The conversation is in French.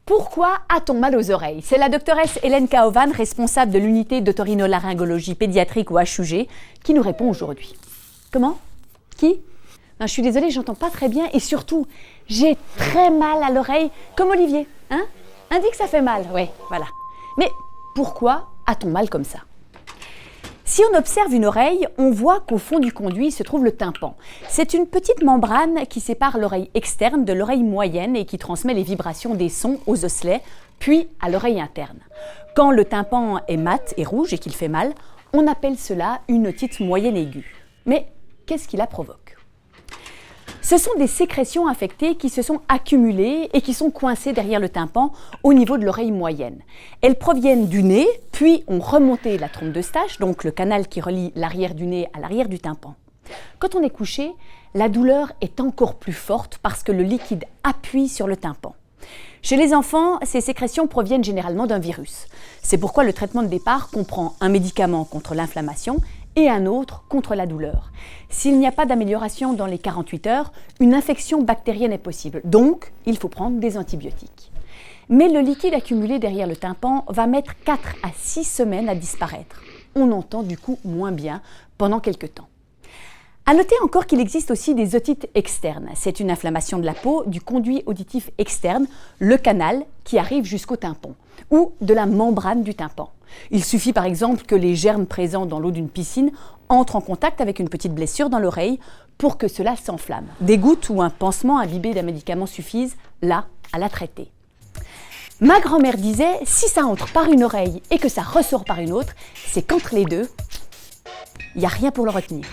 Pourquoi a-t-on mal aux oreilles? C'est la doctoresse Hélène Kaovan, responsable de l'unité d'otorhinolaryngologie pédiatrique au HUG, qui nous répond aujourd'hui. Comment? Qui? Non, je suis désolée, j'entends pas très bien et surtout, j'ai très mal à l'oreille, comme Olivier. Hein? Indique que ça fait mal, oui, voilà. Mais pourquoi a-t-on mal comme ça? Si on observe une oreille, on voit qu'au fond du conduit se trouve le tympan. C'est une petite membrane qui sépare l'oreille externe de l'oreille moyenne et qui transmet les vibrations des sons aux osselets, puis à l'oreille interne. Quand le tympan est mat et rouge et qu'il fait mal, on appelle cela une otite moyenne aiguë. Mais qu'est-ce qui la provoque? Ce sont des sécrétions infectées qui se sont accumulées et qui sont coincées derrière le tympan au niveau de l'oreille moyenne. Elles proviennent du nez, puis ont remonté la trompe d'Eustache, donc le canal qui relie l'arrière du nez à l'arrière du tympan. Quand on est couché, la douleur est encore plus forte parce que le liquide appuie sur le tympan. Chez les enfants, ces sécrétions proviennent généralement d'un virus. C'est pourquoi le traitement de départ comprend un médicament contre l'inflammation et un autre contre la douleur. S'il n'y a pas d'amélioration dans les 48 heures, une infection bactérienne est possible. Donc, il faut prendre des antibiotiques. Mais le liquide accumulé derrière le tympan va mettre 4 à 6 semaines à disparaître. On entend du coup moins bien pendant quelques temps. À noter encore qu'il existe aussi des otites externes. C'est une inflammation de la peau, du conduit auditif externe, le canal, qui arrive jusqu'au tympan, ou de la membrane du tympan. Il suffit par exemple que les germes présents dans l'eau d'une piscine entrent en contact avec une petite blessure dans l'oreille pour que cela s'enflamme. Des gouttes ou un pansement imbibé d'un médicament suffisent, là, à la traiter. Ma grand-mère disait, si ça entre par une oreille et que ça ressort par une autre, c'est qu'entre les deux, il n'y a rien pour le retenir.